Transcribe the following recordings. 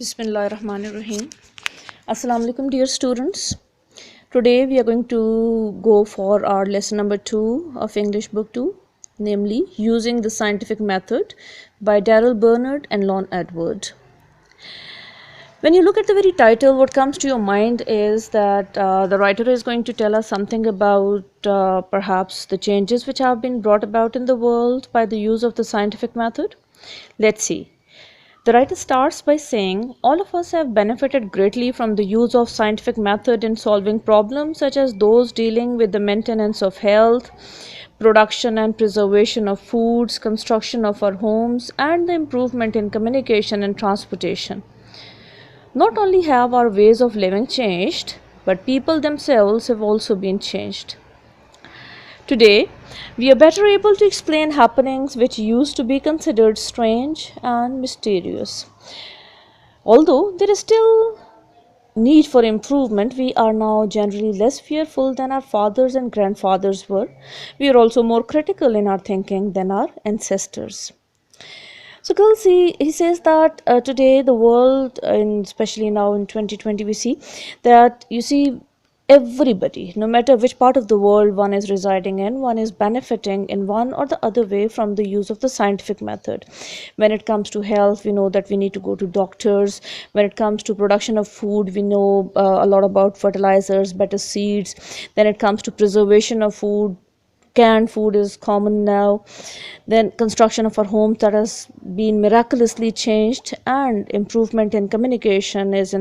Bismillahirrahmanirrahim. Assalamu alaikum, dear students. Today we are going to go for our lesson number 2 of English book 2, namely Using the Scientific Method by Darrell Bernard and Lon Edward. When you look at the very title, what comes to your mind is that the writer is going to tell us something about perhaps the changes which have been brought about in the world by the use of the scientific method. Let's see. The writer starts by saying, all of us have benefited greatly from the use of scientific method in solving problems such as those dealing with the maintenance of health, production and preservation of foods, construction of our homes, and the improvement in communication and transportation. Not only have our ways of living changed, but people themselves have also been changed. Today, we are better able to explain happenings which used to be considered strange and mysterious. Although there is still need for improvement, we are now generally less fearful than our fathers and grandfathers were. We are also more critical in our thinking than our ancestors. So girls, he says that today the world, especially now in 2020, we see that everybody, no matter which part of the world one is residing in, one is benefiting in one or the other way from the use of the scientific method. When it comes to health, we know that we need to go to doctors. When it comes to production of food, we know a lot about fertilizers, better seeds. Then it comes to preservation of food, canned food is common now. Then construction of our homes, that has been miraculously changed, and improvement in communication is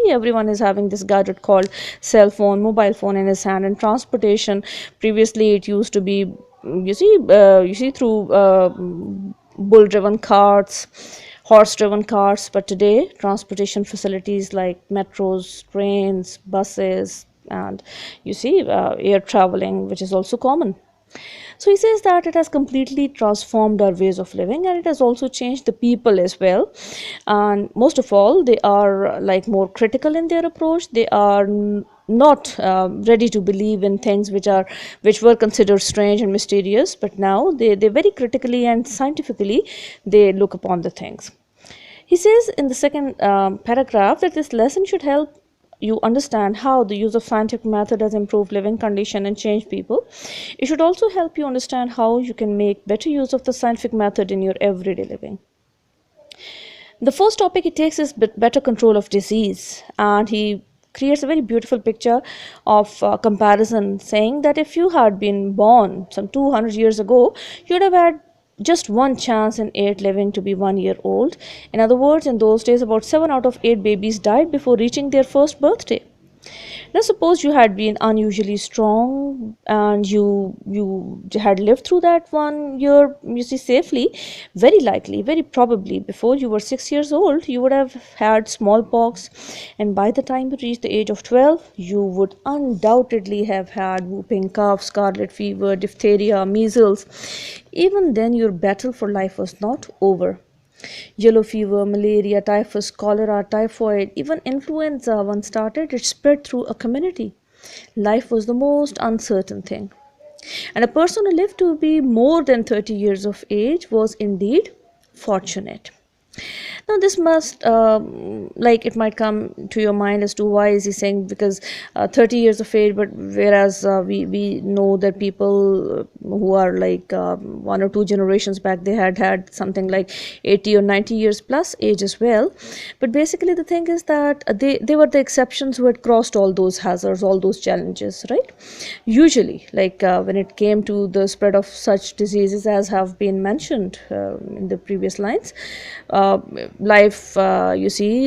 everyone is having this gadget called cell phone, mobile phone in his hand. And transportation, previously it used to be through bull driven carts, horse driven cars, but today transportation facilities like metros, trains, buses, and air traveling, which is also common. So he says that it has completely transformed our ways of living, and it has also changed the people as well. And most of all, they are more critical in their approach. They are not ready to believe in things which were considered strange and mysterious, but now they very critically and scientifically they look upon the things. He says in the second paragraph that this lesson should help you understand how the use of scientific method has improved living condition and changed people. It should also help you understand how you can make better use of the scientific method in your everyday living. The first topic he takes is better control of disease, and he creates a very beautiful picture of comparison, saying that if you had been born some 200 years ago, you would have had just one chance in 8 living to be 1 year old. In other words, in those days, about 7 out of 8 babies died before reaching their first birthday. Now, suppose you had been unusually strong and you had lived through that 1 year, safely. Very likely, very probably, before you were 6 years old, you would have had smallpox, and by the time you reached the age of 12, you would undoubtedly have had whooping cough, scarlet fever, diphtheria, measles. Even then, your battle for life was not over. Yellow fever, malaria, typhus, cholera, typhoid, even influenza once started, it spread through a community. Life was the most uncertain thing. And a person who lived to be more than 30 years of age was indeed fortunate. Now this must it might come to your mind as to why is he saying, because 30 years of age, but whereas we know that people who are 1 or 2 generations back, they had something like 80 or 90 years plus age as well. But basically the thing is that they were the exceptions who had crossed all those hazards, all those challenges, right? Usually when it came to the spread of such diseases as have been mentioned in the previous lines,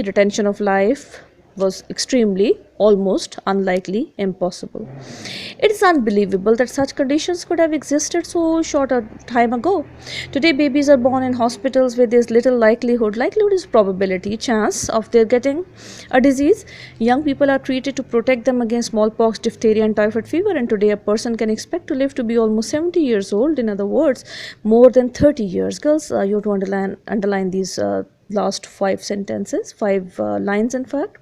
retention of life was extremely, almost unlikely, impossible. It is unbelievable that such conditions could have existed so short a time ago. Today, babies are born in hospitals where there is little likelihood is probability, chance of their getting a disease. Young people are treated to protect them against smallpox, diphtheria, and typhoid fever, and today a person can expect to live to be almost 70 years old. In other words, more than 30 years. Girls, you have to underline these last five sentences, five lines in fact.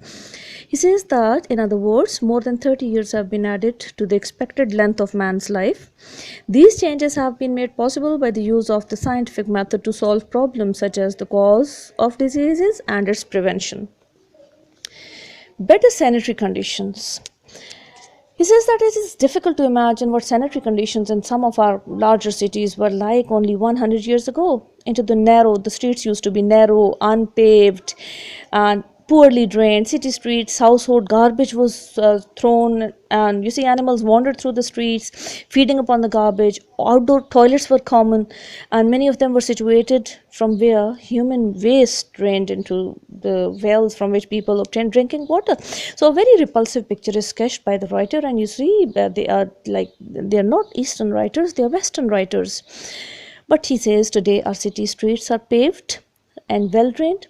He says that, in other words, more than 30 years have been added to the expected length of man's life. These changes have been made possible by the use of the scientific method to solve problems such as the cause of diseases and its prevention. Better sanitary conditions. He says that it is difficult to imagine what sanitary conditions in some of our larger cities were like only 100 years ago. The streets used to be narrow, unpaved, and poorly drained. City streets, household garbage was thrown, and you see animals wandered through the streets, feeding upon the garbage. Outdoor toilets were common, and many of them were situated from where human waste drained into the wells from which people obtained drinking water. So a very repulsive picture is sketched by the writer, and you see that they are not Eastern writers, they are Western writers. But he says today our city streets are paved and well drained,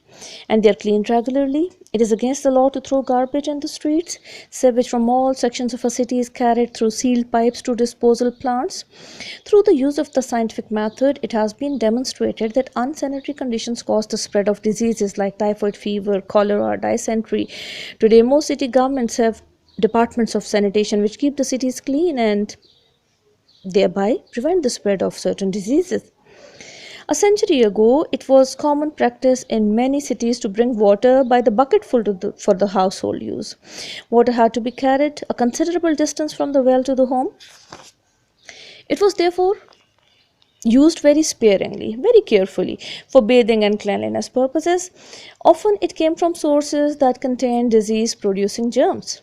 and they are cleaned regularly. It is against the law to throw garbage in the streets. Sewage from all sections of a city is carried through sealed pipes to disposal plants. Through the use of the scientific method, it has been demonstrated that unsanitary conditions cause the spread of diseases like typhoid fever, cholera, dysentery. Today, most city governments have departments of sanitation which keep the cities clean and thereby prevent the spread of certain diseases. A century ago, it was common practice in many cities to bring water by the bucketful for the household use. Water had to be carried a considerable distance from the well to the home. It was therefore used very sparingly, very carefully for bathing and cleanliness purposes. Often it came from sources that contained disease-producing germs.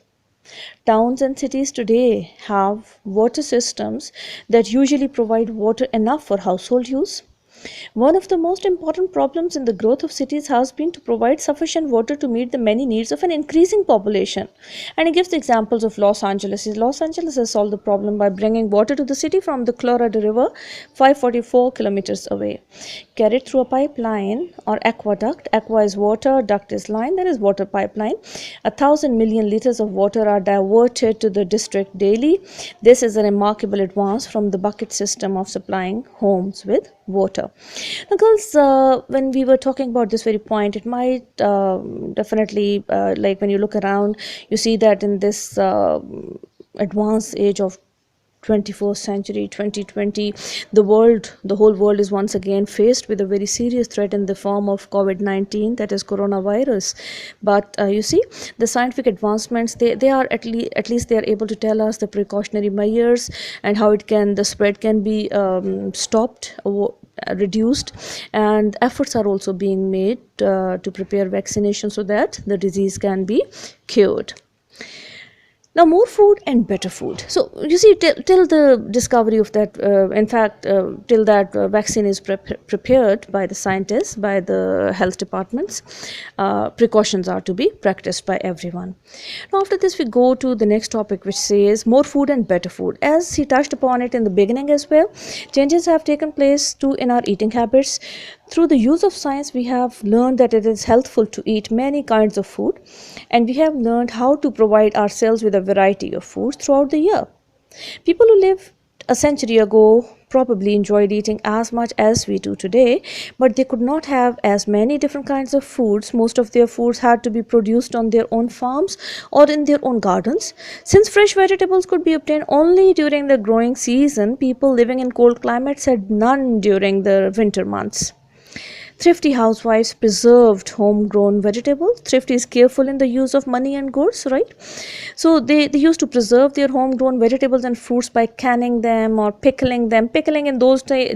Towns and cities today have water systems that usually provide water enough for household use. One of the most important problems in the growth of cities has been to provide sufficient water to meet the many needs of an increasing population. And he gives the examples of Los Angeles. Los Angeles has solved the problem by bringing water to the city from the Colorado River 544 kilometers away. Carried through a pipeline or aqueduct. Aqua is water, duct is line, that is water pipeline. 1,000 million liters of water are diverted to the district daily. This is a remarkable advance from the bucket system of supplying homes with water. Now girls, when we were talking about this very point, it might definitely like when you look around, you see that in this advanced age of 21st century 2020, the whole world is once again faced with a very serious threat in the form of COVID-19, that is coronavirus. But you see, the scientific advancements, they are at least they are able to tell us the precautionary measures and how the spread can be stopped, reduced, and efforts are also being made to prepare vaccination so that the disease can be cured. Now, more food and better food. So, you see, till the discovery of that, till that vaccine is prepared by the scientists, by the health departments, precautions are to be practiced by everyone. Now, after this, we go to the next topic, which says more food and better food. As he touched upon it in the beginning as well, changes have taken place too in our eating habits. Through the use of science, we have learned that it is healthful to eat many kinds of food, and we have learned how to provide ourselves with a variety of foods throughout the year. People who lived a century ago probably enjoyed eating as much as we do today, but they could not have as many different kinds of foods. Most of their foods had to be produced on their own farms or in their own gardens. Since fresh vegetables could be obtained only during the growing season, people living in cold climates had none during the winter months. Thrifty housewives preserved homegrown vegetables. Thrifty is careful in the use of money and goods, right? So they used to preserve their homegrown vegetables and fruits by canning them or pickling them. Pickling in those days,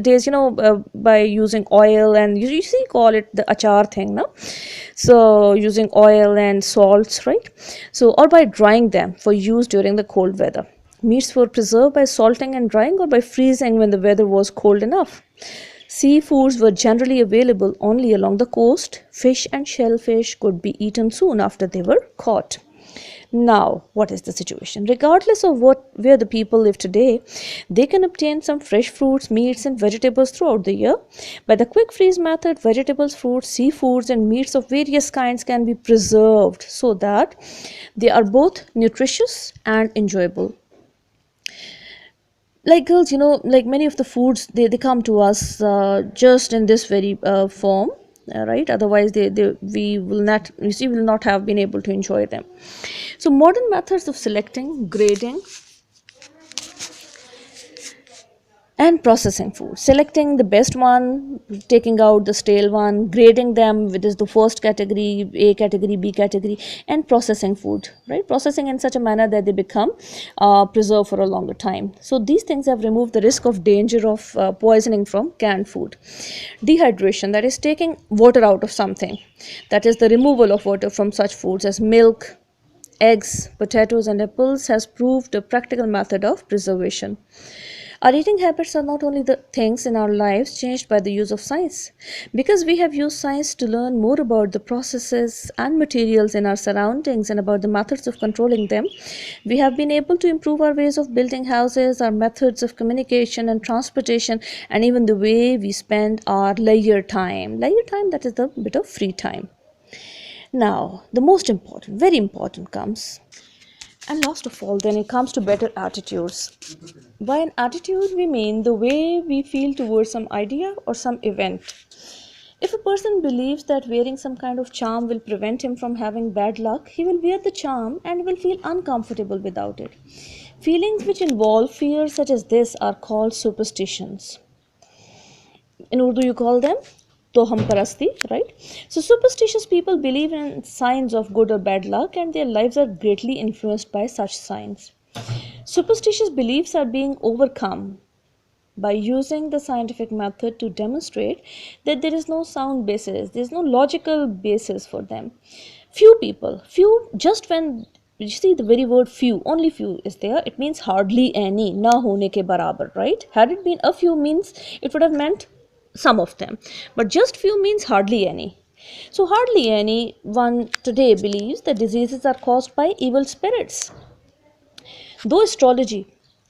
by using oil, and you see, call it the achar thing, no? So using oil and salts, right? So, or by drying them for use during the cold weather. Meats were preserved by salting and drying or by freezing when the weather was cold enough. Seafoods were generally available only along the coast. Fish and shellfish could be eaten soon after they were caught. Now, what is the situation? Regardless of where the people live today, they can obtain some fresh fruits, meats, and vegetables throughout the year. By the quick freeze method, vegetables, fruits, seafoods, and meats of various kinds can be preserved so that they are both nutritious and enjoyable. Like girls, like many of the foods, they come to us just in this very form. right? Otherwise we will not, you see, will not have been able to enjoy them. So modern methods of selecting, grading, and processing food, selecting the best one, taking out the stale one, grading them with this the first category, A category, B category, and processing food, right? Processing in such a manner that they become preserved for a longer time. So these things have removed the risk of danger of poisoning from canned food. Dehydration, that is taking water out of something, that is the removal of water from such foods as milk, eggs, potatoes, and apples, has proved a practical method of preservation. Our eating habits are not only the things in our lives changed by the use of science. Because we have used science to learn more about the processes and materials in our surroundings and about the methods of controlling them, we have been able to improve our ways of building houses, our methods of communication and transportation, and even the way we spend our leisure time. Leisure time, that is the bit of free time. Now, the most important, very important comes, and last of all, then it comes to better attitudes. By an attitude, we mean the way we feel towards some idea or some event. If a person believes that wearing some kind of charm will prevent him from having bad luck, he will wear the charm and will feel uncomfortable without it. Feelings which involve fear such as this are called superstitions. In Urdu, you call them toham parasti, right? So superstitious people believe in signs of good or bad luck, and their lives are greatly influenced by such signs. Superstitious beliefs are being overcome by using the scientific method to demonstrate that there is no sound basis, there is no logical basis for them. Few people, few, just when you see the very word few, only few is there, it means hardly any, na hone ke barabar, right? Had it been a few means, it would have meant some of them, but just few means hardly any. So hardly any one today believes that diseases are caused by evil spirits. Though astrology,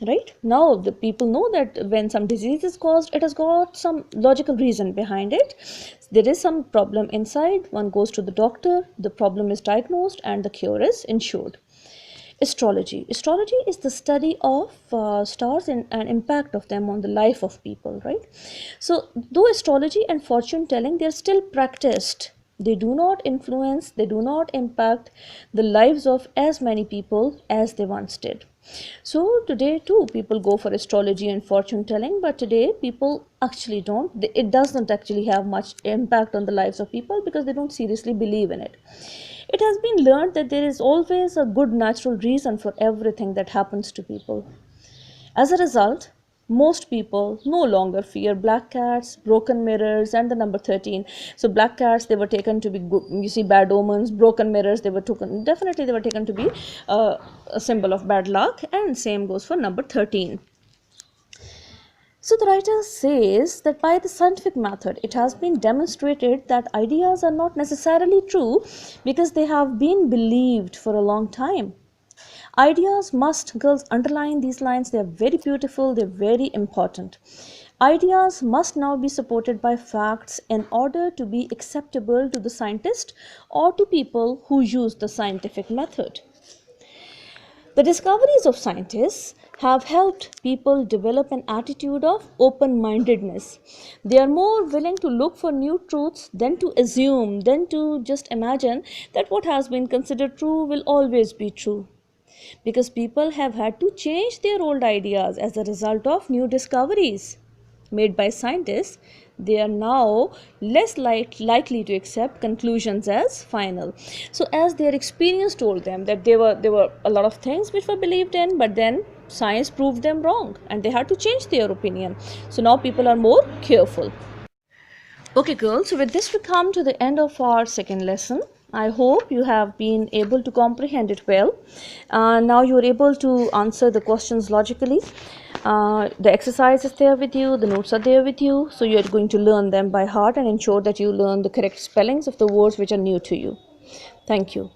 right, now the people know that when some disease is caused, it has got some logical reason behind it. There is some problem inside, one goes to the doctor, the problem is diagnosed, and the cure is ensured. Astrology is the study of stars and impact of them on the life of people, right? So though astrology and fortune telling, they are still practiced, they do not influence, they do not impact the lives of as many people as they once did. So today too people go for astrology and fortune telling, but today people actually don't, it does not actually have much impact on the lives of people because they don't seriously believe in it. It has been learned that there is always a good natural reason for everything that happens to people. As a result, most people no longer fear black cats, broken mirrors, and the number 13. So black cats, they were taken to be good, you see, bad omens. Broken mirrors, they were taken, definitely they were taken to be a symbol of bad luck, and same goes for number 13. So the writer says that by the scientific method, it has been demonstrated that ideas are not necessarily true because they have been believed for a long time. Ideas must, girls, underline these lines, they are very beautiful, they are very important. Ideas must now be supported by facts in order to be acceptable to the scientist or to people who use the scientific method. The discoveries of scientists have helped people develop an attitude of open-mindedness. They are more willing to look for new truths than to assume, than to just imagine that what has been considered true will always be true. Because people have had to change their old ideas as a result of new discoveries made by scientists, they are now less likely to accept conclusions as final. So as their experience told them that there were a lot of things which were believed in, but then science proved them wrong and they had to change their opinion. So now people are more careful. Okay girls, so with this we come to the end of our second lesson. I hope you have been able to comprehend it well. Now you are able to answer the questions logically. The exercise is there with you, the notes are there with you, so you are going to learn them by heart and ensure that you learn the correct spellings of the words which are new to you. Thank you.